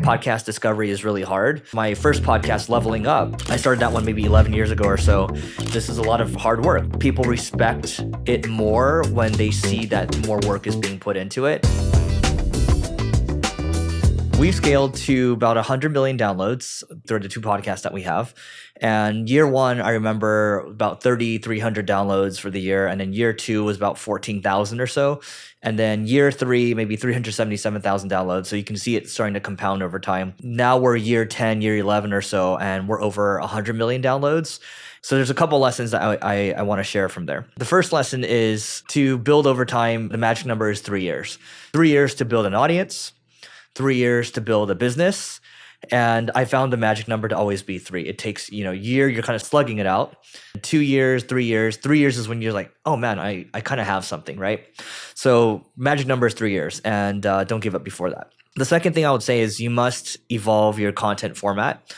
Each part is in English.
podcast discovery is really hard. My first podcast, Leveling Up, I started that one maybe 11 years ago or so. This is a lot of hard work. People respect it more when they see that more work is being put into it. We've scaled to about 100 million downloads through the two podcasts that we have. And year one, I remember about 3,300 downloads for the year. And then year two was about 14,000 or so. And then year three, maybe 377,000 downloads. So you can see it starting to compound over time. Now we're year 10, year 11 or so, and we're over 100 million downloads. So there's a couple lessons that I want to share from there. The first lesson is to build over time. The magic number is 3 years. 3 years to build an audience, 3 years to build a business. And I found the magic number to always be 3. It takes, year, you're kind of slugging it out. 2 years, 3 years. 3 years is when you're like, oh man, I kind of have something, right? So magic number is 3 years, and don't give up before that. The second thing I would say is you must evolve your content format.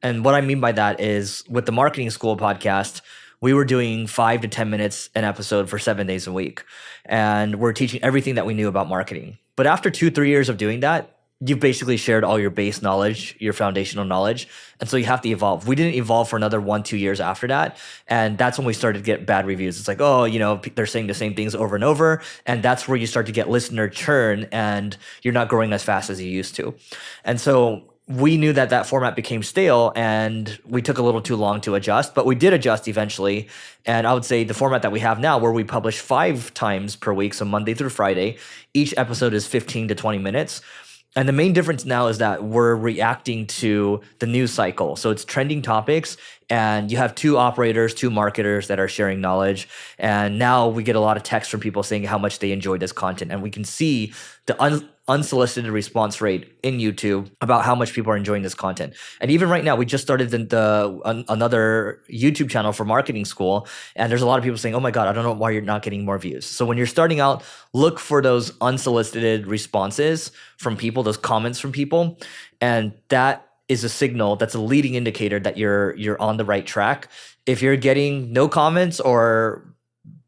And what I mean by that is with the Marketing School podcast, we were doing 5 to 10 minutes an episode for 7 days a week. And we're teaching everything that we knew about marketing. But after 2-3 years of doing that, you've basically shared all your base knowledge, your foundational knowledge. And so you have to evolve. We didn't evolve for another 1-2 years after that. And that's when we started to get bad reviews. It's like, they're saying the same things over and over. And that's where you start to get listener churn and you're not growing as fast as you used to. And so we knew that format became stale and we took a little too long to adjust, but we did adjust eventually. And I would say the format that we have now, where we publish 5 times per week, so Monday through Friday, each episode is 15 to 20 minutes. And the main difference now is that we're reacting to the news cycle. So it's trending topics, and you have 2 operators, 2 marketers that are sharing knowledge. And now we get a lot of text from people saying how much they enjoyed this content. And we can see the unsolicited response rate in YouTube about how much people are enjoying this content. And even right now, we just started another YouTube channel for Marketing School. And there's a lot of people saying, oh my God, I don't know why you're not getting more views. So when you're starting out, look for those unsolicited responses from people, those comments from people. And that is a signal, that's a leading indicator that you're on the right track. If you're getting no comments or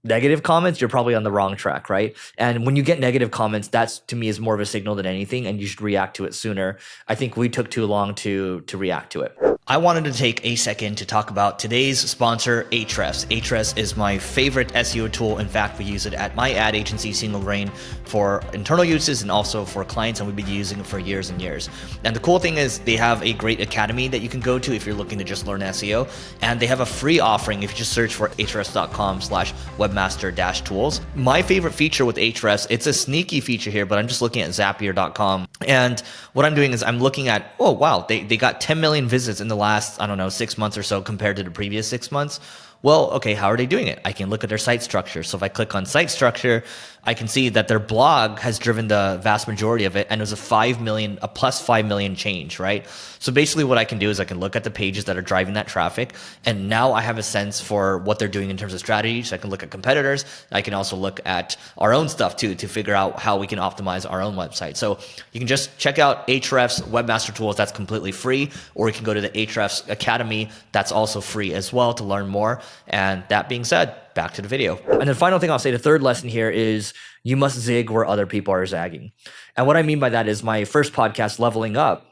negative comments, you're probably on the wrong track, right? And when you get negative comments, that's to me is more of a signal than anything, and you should react to it sooner. I think we took too long to react to it. I wanted to take a second to talk about today's sponsor, Ahrefs. Ahrefs is my favorite SEO tool. In fact, we use it at my ad agency, Single Grain, for internal uses and also for clients, and we've been using it for years and years. And the cool thing is they have a great academy that you can go to if you're looking to just learn SEO, and they have a free offering if you just search for ahrefs.com/webmaster-tools. My favorite feature with Ahrefs, it's a sneaky feature here, but I'm just looking at Zapier.com, and what I'm doing is I'm looking at, oh wow, they got 10 million visits in the last, 6 months or so compared to the previous 6 months. Well, okay, how are they doing it? I can look at their site structure. So if I click on site structure, I can see that their blog has driven the vast majority of it, and it was a plus 5 million change, right? So basically what I can do is I can look at the pages that are driving that traffic, and now I have a sense for what they're doing in terms of strategy. So I can look at competitors. I can also look at our own stuff too, to figure out how we can optimize our own website. So you can just check out Ahrefs Webmaster Tools. That's completely free, or you can go to the Ahrefs Academy. That's also free as well to learn more. And that being said, back to the video. And the final thing I'll say, the third lesson here is you must zig where other people are zagging. And what I mean by that is my first podcast, Leveling Up,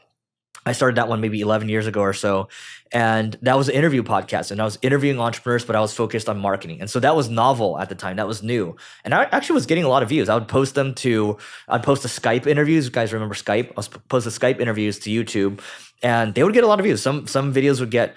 I started that one maybe 11 years ago or so. And that was an interview podcast. And I was interviewing entrepreneurs, but I was focused on marketing. And so that was novel at the time. That was new. And I actually was getting a lot of views. I'd post the Skype interviews. You guys remember Skype? I was post the Skype interviews to YouTube, and they would get a lot of views. Some videos would get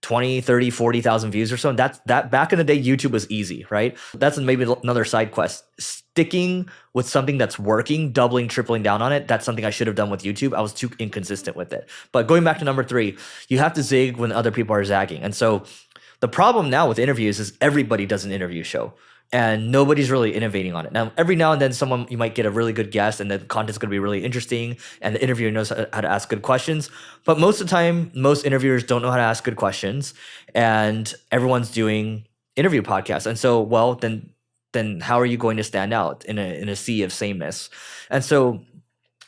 20, 30, 40,000 views or so. And that back in the day, YouTube was easy, right? That's maybe another side quest. Sticking with something that's working, doubling, tripling down on it, that's something I should have done with YouTube. I was too inconsistent with it. But going back to number 3, you have to zig when other people are zagging. And so the problem now with interviews is everybody does an interview show, and nobody's really innovating on it. Now, every now and then you might get a really good guest, and the content's going to be really interesting, and the interviewer knows how to ask good questions. But most of the time, most interviewers don't know how to ask good questions, and everyone's doing interview podcasts. And so, well, then how are you going to stand out in a sea of sameness? And so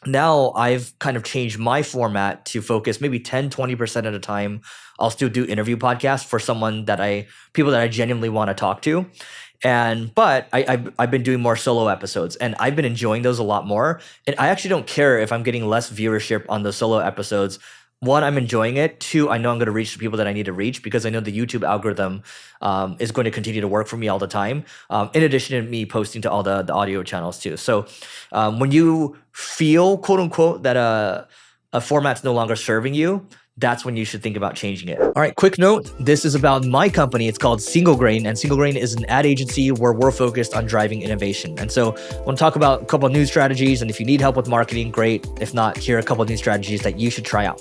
Now I've kind of changed my format to focus maybe 10-20% at a time. I'll still do interview podcasts for people that I genuinely want to talk to. But I've been doing more solo episodes, and I've been enjoying those a lot more. And I actually don't care if I'm getting less viewership on the solo episodes. One, I'm enjoying it. Two, I know I'm going to reach the people that I need to reach because I know the YouTube algorithm is going to continue to work for me all the time. In addition to me posting to all the audio channels too. So when you feel, quote unquote, that a format's no longer serving you, that's when you should think about changing it. All right, quick note. This is about my company. It's called Single Grain, and Single Grain is an ad agency where we're focused on driving innovation. And so I want to talk about a couple of new strategies, and if you need help with marketing, great. If not, here are a couple of new strategies that you should try out.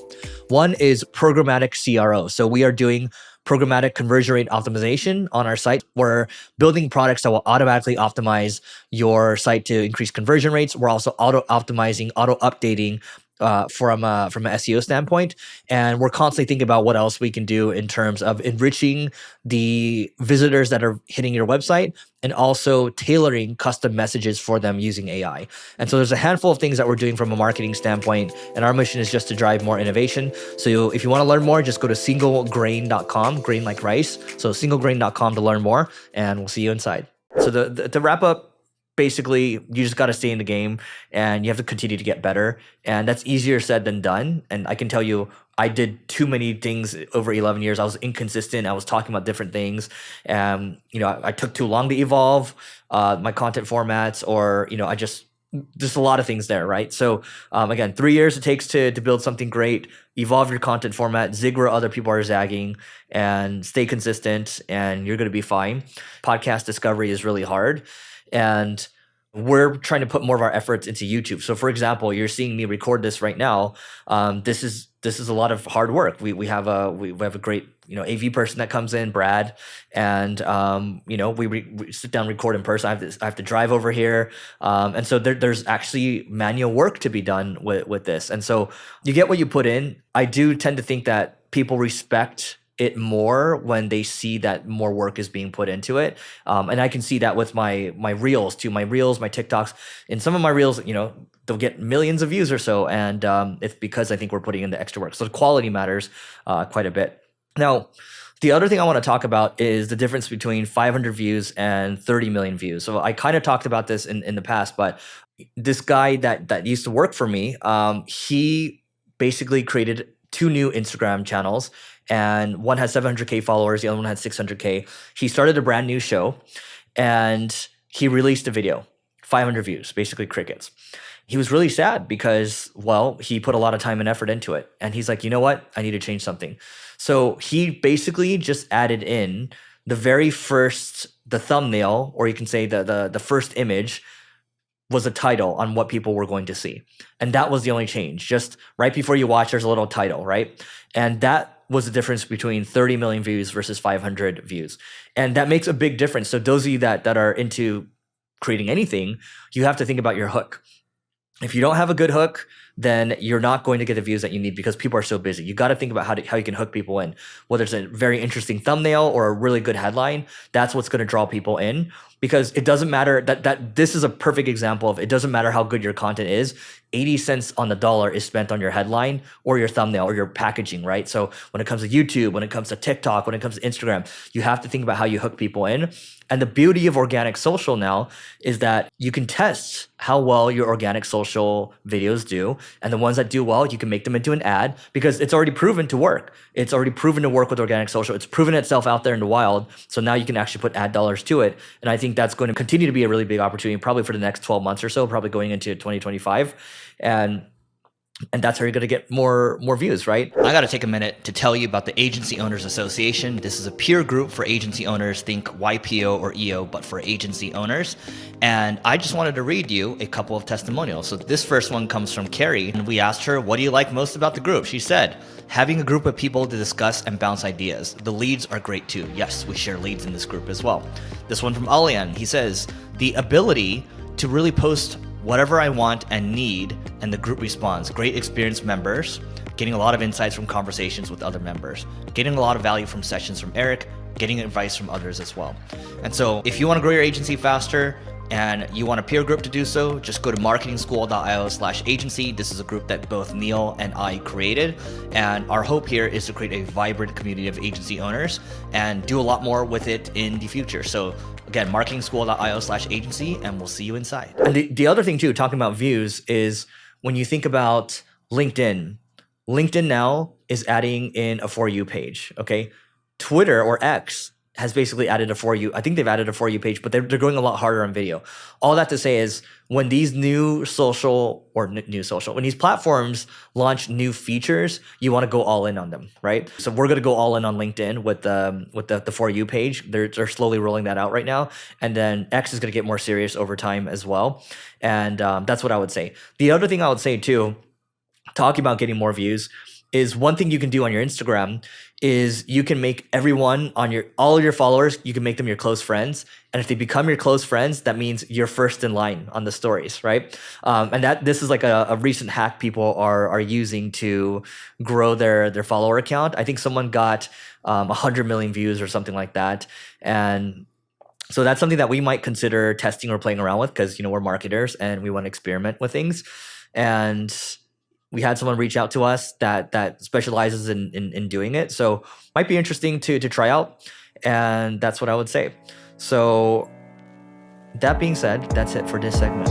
One is programmatic CRO. So we are doing programmatic conversion rate optimization on our site. We're building products that will automatically optimize your site to increase conversion rates. We're also auto-optimizing, auto-updating from an SEO standpoint. And we're constantly thinking about what else we can do in terms of enriching the visitors that are hitting your website and also tailoring custom messages for them using AI. And so there's a handful of things that we're doing from a marketing standpoint, and our mission is just to drive more innovation. So if you want to learn more, just go to singlegrain.com, grain like rice. So singlegrain.com to learn more, and we'll see you inside. So to wrap up, basically, you just got to stay in the game and you have to continue to get better. And that's easier said than done. And I can tell you, I did too many things over 11 years. I was inconsistent. I was talking about different things. I took too long to evolve my content formats, or, I just a lot of things there, right? So again, 3 years it takes to build something great. Evolve your content format, zig where other people are zagging, and stay consistent, and you're going to be fine. Podcast discovery is really hard. And we're trying to put more of our efforts into YouTube. So for example, you're seeing me record this right now. This is a lot of hard work. We have a great AV person that comes in, Brad, and we sit down, record in person. I have to drive over here, and so there's actually manual work to be done with this. And so you get what you put in. I do tend to think that people respect it more when they see that more work is being put into it. And I can see that with my reels too, my TikToks. In some of my reels, they'll get millions of views or so. And it's because I think we're putting in the extra work. So the quality matters quite a bit. Now, the other thing I want to talk about is the difference between 500 views and 30 million views. So I kind of talked about this in the past, but this guy that used to work for me, he basically created 2 new Instagram channels, and one has 700K followers, the other one had 600K. He started a brand new show, and he released a video, 500 views, basically crickets. He was really sad because, well, he put a lot of time and effort into it. And he's like, you know what? I need to change something. So he basically just added in the thumbnail, or you can say the first image was a title on what people were going to see. And that was the only change. Just right before you watch, there's a little title, right? And that was the difference between 30 million views versus 500 views. And that makes a big difference. So those of you that are into creating anything, you have to think about your hook. If you don't have a good hook, then you're not going to get the views that you need because people are so busy. You got to think about how you can hook people in. Whether it's a very interesting thumbnail or a really good headline, that's what's going to draw people in. Because it doesn't matter that this is a perfect example of, it doesn't matter how good your content is. 80 cents on the dollar is spent on your headline or your thumbnail or your packaging, right? So when it comes to YouTube, when it comes to TikTok, when it comes to Instagram, you have to think about how you hook people in. And the beauty of organic social now is that you can test how well your organic social videos do. And the ones that do well, you can make them into an ad because it's already proven to work. It's already proven to work with organic social. It's proven itself out there in the wild. So now you can actually put ad dollars to it. And I think that's going to continue to be a really big opportunity, probably for the next 12 months or so, probably going into 2025. And that's how you're going to get more views, right? I got to take a minute to tell you about the Agency Owners Association. This is a peer group for agency owners. Think YPO or EO, but for agency owners. And I just wanted to read you a couple of testimonials. So this first one comes from Carrie, and we asked her, what do you like most about the group? She said, having a group of people to discuss and bounce ideas. The leads are great too. Yes, we share leads in this group as well. This one from Alian, he says, the ability to really post whatever I want and need, and the group responds. Great experienced members, getting a lot of insights from conversations with other members, getting a lot of value from sessions from Eric, getting advice from others as well. And so if you want to grow your agency faster, and you want a peer group to do so, just go to marketingschool.io/agency. This is a group that both Neil and I created, and our hope here is to create a vibrant community of agency owners and do a lot more with it in the future. So again, marketingschool.io/agency, and we'll see you inside. And the other thing too, talking about views, is when you think about LinkedIn now is adding in a For You page, okay? Twitter or X has basically added a For You. I think they've added a For You page, but they're going a lot harder on video. All that to say is when these when these platforms launch new features, you want to go all in on them, right? So we're going to go all in on LinkedIn with the For You page. They're slowly rolling that out right now. And then X is going to get more serious over time as well. And that's what I would say. The other thing I would say too, talking about getting more views, is one thing you can do on your Instagram is you can make everyone on all your followers, you can make them your close friends. And if they become your close friends, that means you're first in line on the stories, right? And this is like a recent hack people are using to grow their follower account. I think someone got 100 million views or something like that. And so that's something that we might consider testing or playing around with, because we're marketers and we want to experiment with things. And we had someone reach out to us that specializes in doing it. So might be interesting to try out. And that's what I would say. So that being said, that's it for this segment.